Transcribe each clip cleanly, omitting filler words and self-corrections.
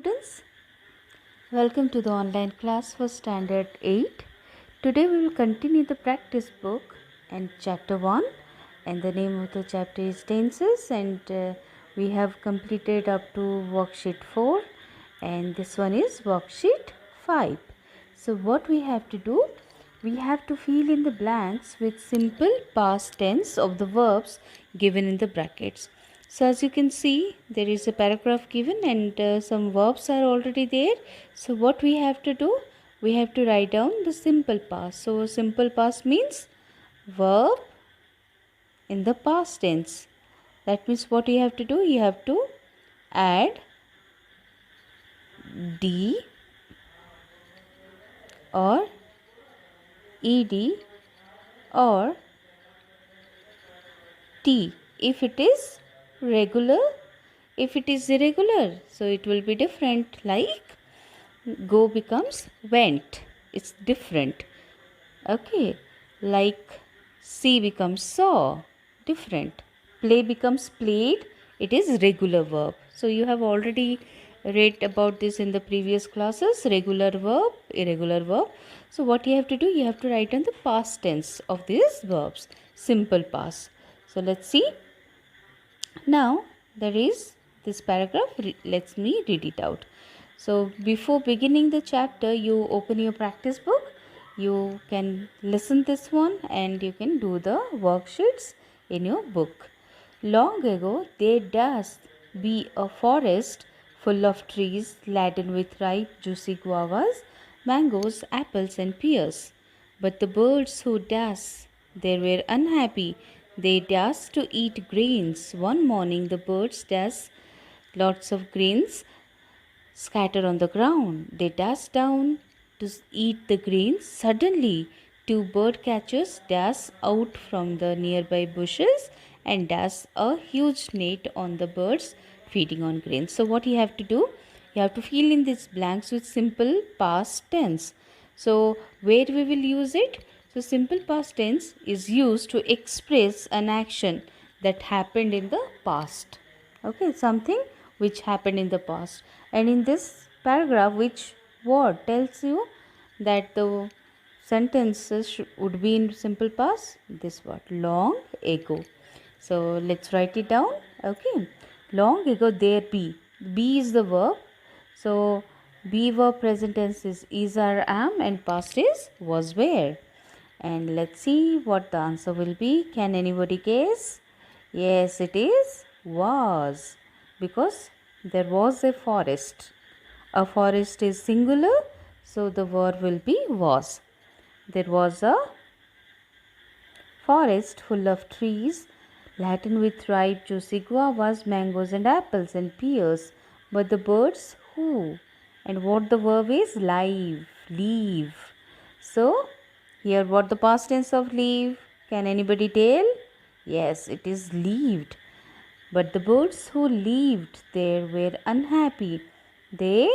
Students, welcome to the online class for Standard 8. Today we will continue the practice book and chapter 1, and the name of the chapter is tenses, and we have completed up to worksheet 4 and this one is worksheet 5. So what we have to do, we have to fill in the blanks with simple past tense of the verbs given in the brackets. So as you can see, there is a paragraph given and some verbs are already there. So what we have to do, we have to write down the simple past. So simple past means verb in the past tense. That means what you have to do, you have to add D or ed or t if it is regular. If it is irregular, so it will be different, like go becomes went, it's different. Okay, like see becomes saw, different. Play becomes played, it is regular verb. So you have already read about this in the previous classes, regular verb, irregular verb. So what you have to do, you have to write down the past tense of these verbs, simple past. So let's see. Now there is this paragraph, let me read it out. So before beginning the chapter, you open your practice book, you can listen this one and you can do the worksheets in your book. Long ago there does be a forest full of trees laden with ripe juicy guavas, mangoes, apples and pears. But the birds who danced there were unhappy. They danced to eat grains. One morning the birds danced lots of grains scattered on the ground. They dashed down to eat the grains. Suddenly, two bird catchers dashed out from the nearby bushes and dashed a huge net on the birds feeding on grains. So, what you have to do? You have to fill in these blanks with simple past tense. So, where we will use it? So, simple past tense is used to express an action that happened in the past. Okay, something which happened in the past. And in this paragraph, which word tells you that the sentences would be in simple past? This word, long ago. So let's write it down. Okay, long ago there be. Be is the verb. So be verb present tense is or am and past is was were. And let's see what the answer will be. Can anybody guess? Yes, it is was, because there was a forest. A forest is singular, so the verb will be was. There was a forest full of trees laden with ripe juicy guavas, mangoes and apples and pears. But the birds who? And what the verb is? Live, leave. So here what the past tense of leave? Can anybody tell? Yes, it is lived. But the birds who lived there were unhappy. They,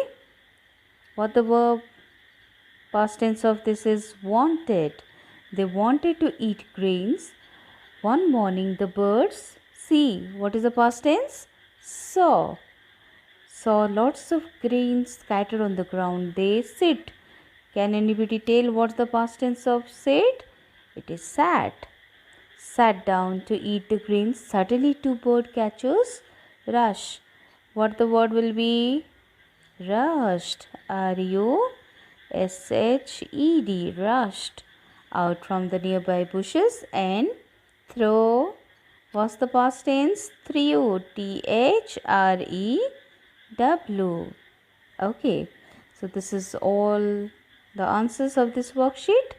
what the verb past tense of this is wanted. They wanted to eat grains. One morning the birds, see, what is the past tense? Saw lots of grains scattered on the ground. They sit. Can anybody tell what's the past tense of sit? It is sat. Sat down to eat the grains. Suddenly two bird catchers rush. What the word will be? Rushed. R-U-S-H-E-D. Rushed out from the nearby bushes and throw. What's the past tense? Threw. T-H-R-E-W. Okay. So this is all the answers of this worksheet.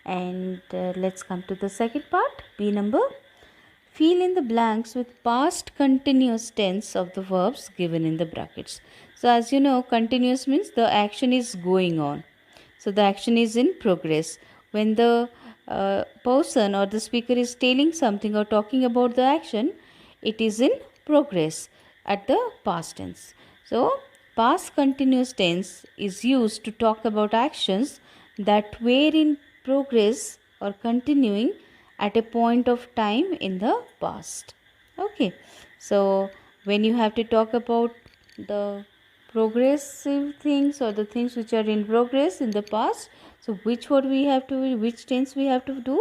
And let's come to the second part, B number. Fill in the blanks with past continuous tense of the verbs given in the brackets. So as you know, continuous means the action is going on. So the action is in progress. When the person or the speaker is telling something or talking about the action, it is in progress at the past tense. So past continuous tense is used to talk about actions that were in progress or continuing at a point of time in the past. Okay, so when you have to talk about the progressive things or the things which are in progress in the past. So which word we have to, which tense we have to do?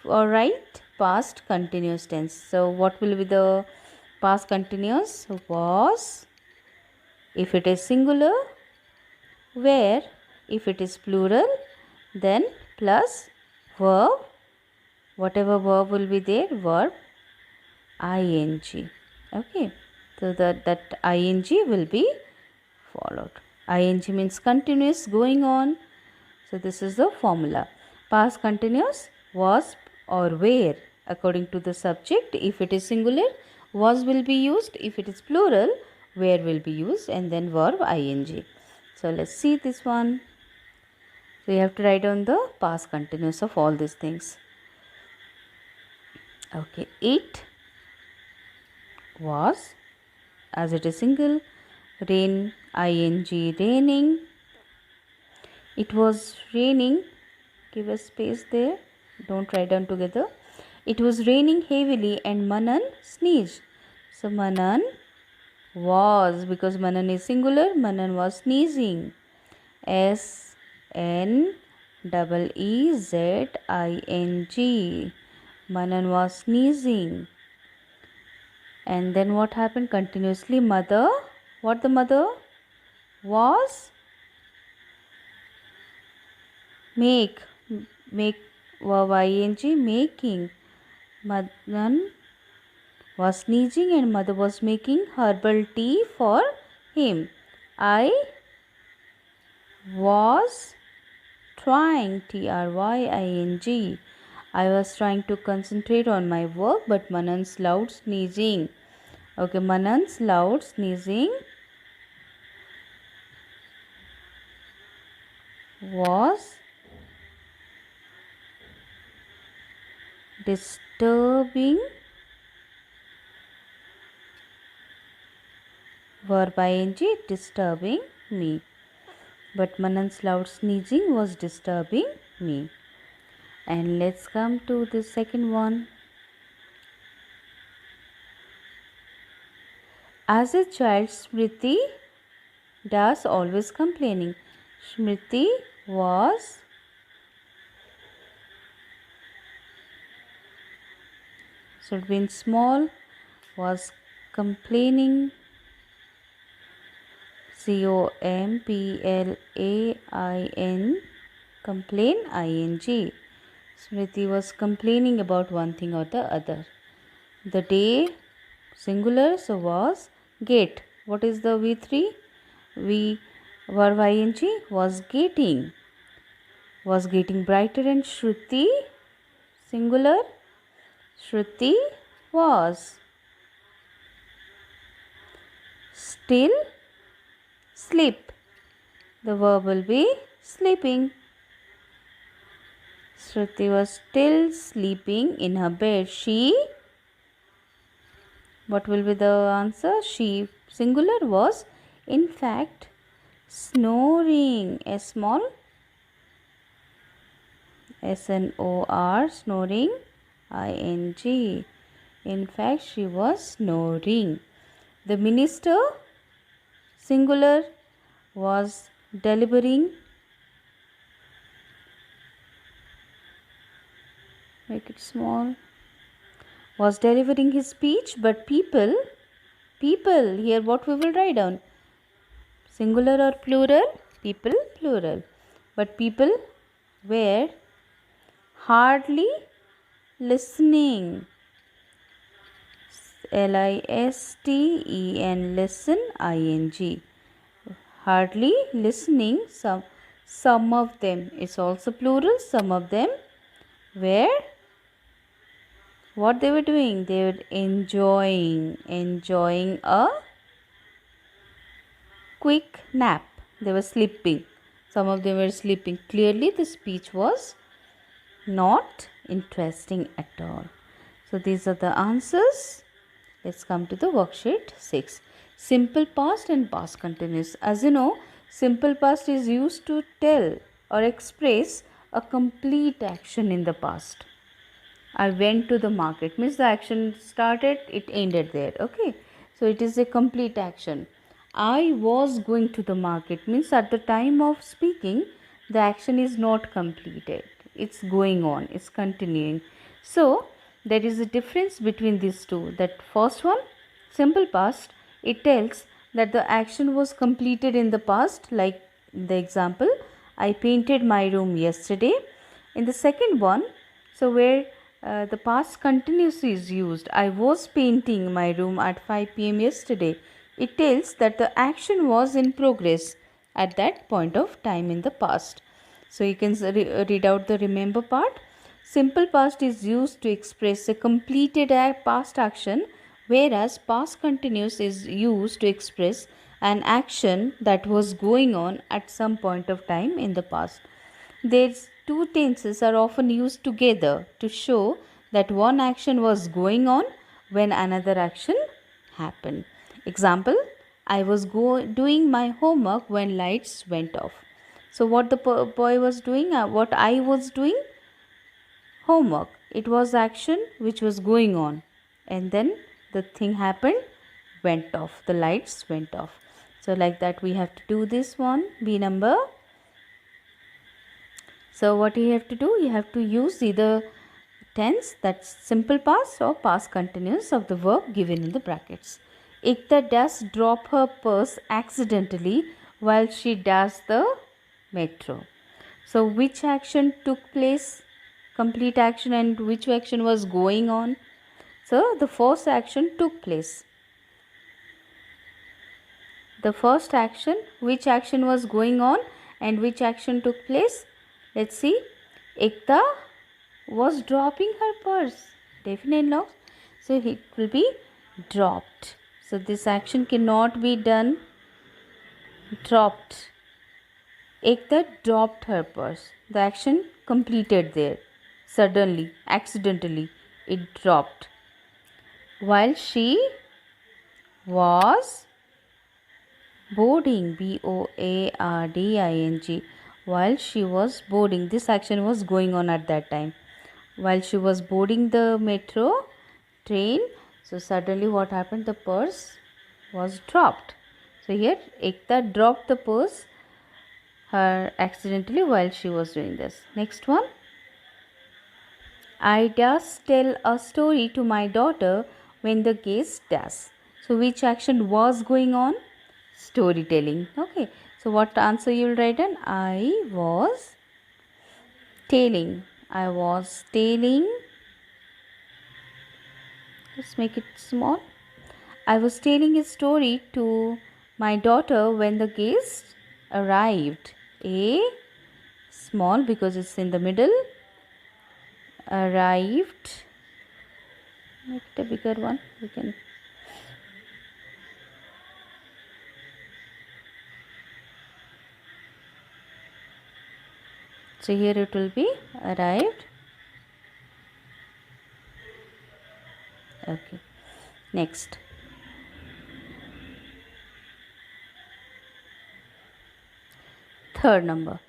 All right, past continuous tense. So what will be the past continuous? Was, if it is singular, where, if it is plural, then plus verb, whatever verb will be there, verb ing. Okay, so that ing will be followed. Ing means continuous, going on. So this is the formula. Past continuous, was or where according to the subject. If it is singular, was will be used. If it is plural, where will be used, and then verb ing. So let's see this one. So you have to write down the past continuous of all these things. Okay, it was, as it is single. Rain, ing, raining. It was raining. Give a space there. Don't write down together. It was raining heavily and Manan sneezed. So Manan was, because Manan is singular, Manan was sneezing. SNEEZING. Manan was sneezing. And then what happened? Continuously, mother. What the mother was? Make verb ing, making. Madan was sneezing and mother was making herbal tea for him. I was trying, TRYING. I was trying to concentrate on my work, but Manan's loud sneezing. Okay, Manan's loud sneezing was disturbing, verb ing, disturbing me. But Manan's loud sneezing was disturbing me. And let's come to the second one. As a child, Smriti does always complaining. Smriti was should be in small, was complaining. COMPLAIN, complain ing. Smriti was complaining about one thing or the other. The day, singular, so was get. What is the V3? Verb ing was getting. Was getting brighter. And Shruti, singular, Shruti was still sleep. The verb will be sleeping. Shruti was still sleeping in her bed. She, what will be the answer? She, singular, was in fact snoring. A small, SNOR, snoring, ING. In fact, she was snoring. The minister, singular, was delivering. Make it small. Was delivering his speech, but people, here what we will write down? Singular or plural? People, plural. But people were hardly listening. LISTEN, listen, ING. Hardly listening. Some of them is also plural. Some of them were, what they were doing? They were enjoying a quick nap. They were sleeping. Some of them were sleeping. Clearly the speech was not interesting at all. So these are the answers. Let's come to the worksheet 6. Simple past and past continuous. As you know, simple past is used to tell or express a complete action in the past. I went to the market means the action started, it ended there. Okay, so it is a complete action. I was going to the market means at the time of speaking, the action is not completed. It's going on, it's continuing. So, there is a difference between these two. That first one, simple past, it tells that the action was completed in the past, like the example, I painted my room yesterday. In the second one, so where the past continuous is used, I was painting my room at 5 p.m. yesterday. It tells that the action was in progress at that point of time in the past. So you can read out the remember part. Simple past is used to express a completed past action, whereas past continuous is used to express an action that was going on at some point of time in the past. These two tenses are often used together to show that one action was going on when another action happened. Example, I was doing my homework when lights went off. So what the boy was doing, what I was doing, homework. It was action which was going on, and then the thing happened, went off, the lights went off. So like that we have to do this one, B number. So what you have to do, you have to use either tense, that's simple past, or past continuous of the verb given in the brackets. Ekta does drop her purse accidentally while she does the metro. So which action took place, complete action, and which action was going on? So the first action took place. The first action, which action was going on and which action took place? Let's see. Ekta was dropping her purse. Definite loss. So it will be dropped. So this action cannot be done. Dropped. Ekta dropped her purse. The action completed there. Suddenly, accidentally, it dropped. While she was boarding, boarding, while she was boarding, this action was going on at that time. While she was boarding the metro train, so suddenly what happened, the purse was dropped. So here Ekta dropped the purse her accidentally while she was doing this. Next one, I does tell a story to my daughter when the guest does. So which action was going on? Storytelling. Okay, so what answer you will write in? I was telling. I was telling. Let's make it small. I was telling a story to my daughter when the guest arrived. A small because it's in the middle. Arrived. Make it a bigger one. We can. So here it will be arrived. Okay. Next. Third number.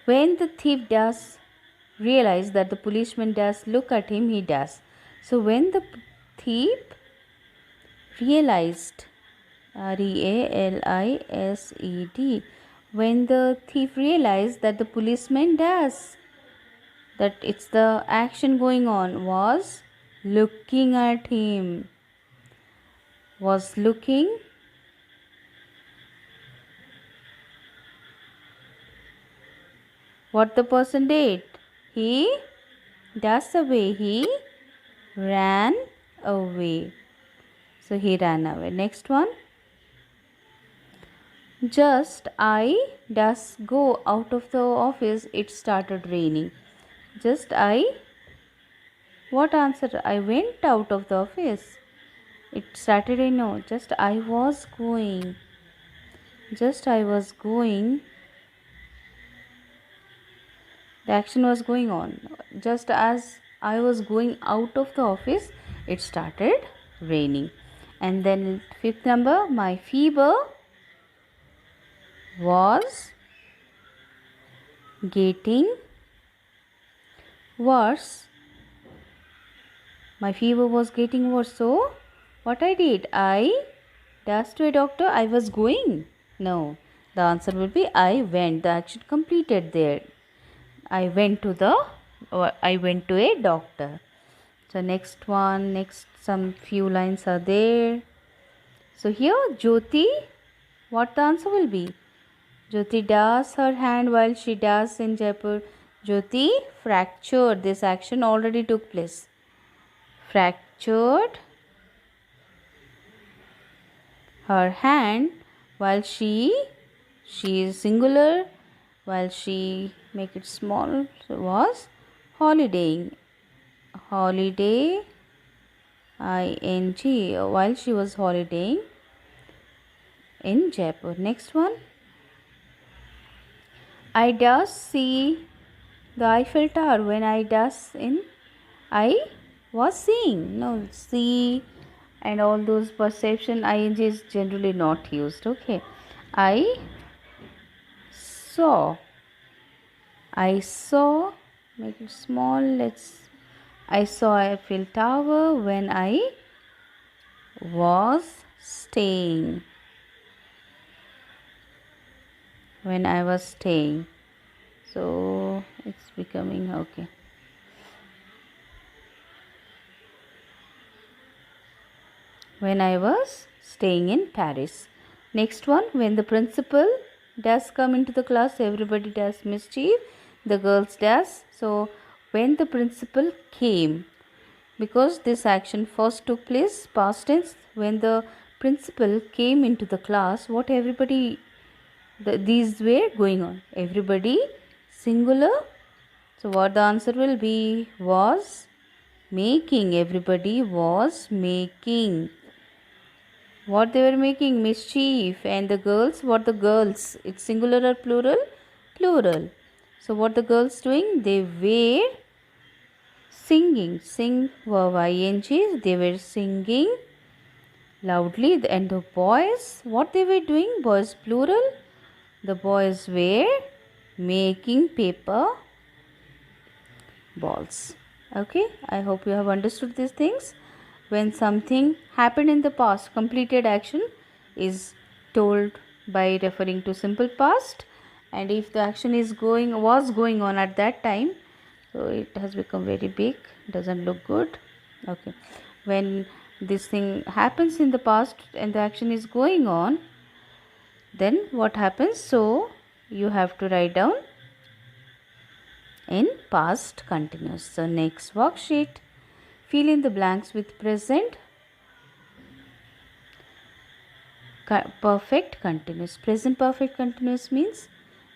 When the thief does realize that the policeman does look at him, he does. So when the thief realized, realised, when the thief realized that the policeman does, that it's the action going on, was looking at him, was looking, what the person did, he does away, he ran away. So he ran away. Next one, just I does go out of the office, it started raining. Just I, what answer? I went out of the office, it started raining. No, just I was going, just I was going, the action was going on. Just as I was going out of the office, it started raining. And then fifth number, my fever was getting worse. My fever was getting worse. So what I did, I dash to a doctor? I was going. No. The answer will be I went. The action completed there. I went to a doctor. So next one, next some few lines are there. So here Jyoti, what the answer will be? Jyoti does her hand while she does in Jaipur. Jyoti fractured. This action already took place. Fractured her hand while she is singular, while she make it small, so was holidaying. Holiday, ing, while she was holidaying in Jaipur. Next one. I does see the Eiffel Tower when I does in I was seeing. No, see and all those perception ing is generally not used. Okay. I saw, make it small, I saw Eiffel Tower when I was staying. When I was staying. So it's becoming okay. When I was staying in Paris. Next one, when the principal does come into the class, everybody does mischief, the girls does. So when the principal came, because this action first took place past tense, when the principal came into the class, what everybody, these were going on. Everybody singular. So what the answer will be? Was making. Everybody was making. What they were making? Mischief. And the girls, what the girls? It's singular or plural? Plural. So what the girls doing? They were singing. Sing verb ing. They were singing loudly. And the boys, what they were doing? Boys plural. The boys were making paper balls. Okay, I hope you have understood these things. When something happened in the past, completed action is told by referring to simple past, and if the action was going on at that time, so it has become very big, doesn't look good. Okay, when this thing happens in the past and the action is going on, then what happens? So you have to write down in past continuous. So next worksheet, fill in the blanks with present perfect continuous. Present perfect continuous means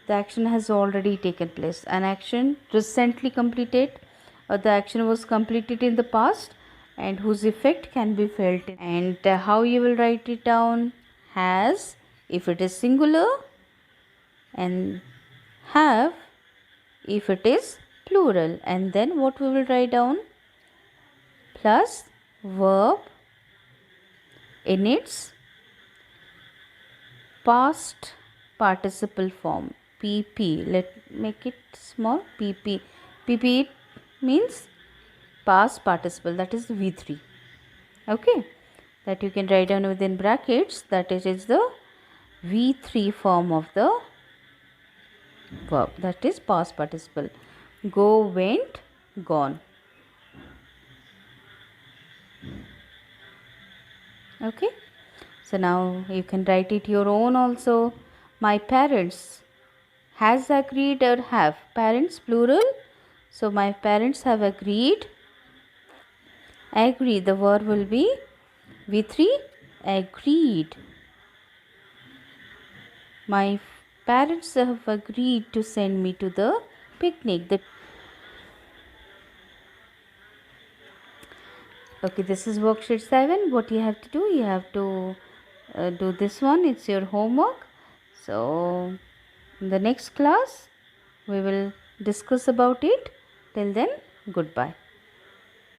the action has already taken place. An action recently completed, or the action was completed in the past and whose effect can be felt. And how you will write it down? Has, if it is singular, and have if it is plural. And then what we will write down? Plus verb in its past participle form, PP. Let make it small, PP. PP means past participle, that is V3. Okay, that you can write down within brackets, that it is the V3 form of the verb, that is past participle. Go, went, gone. Okay, so now you can write it your own also. My parents, has agreed or have. Parents plural, so my parents have agreed. Agree, the verb will be V3, agreed. My parents have agreed to send me to the picnic. Okay, this is worksheet 7. What you have to do? You have to do this one. It's your homework. So in the next class we will discuss about it. Till then, goodbye.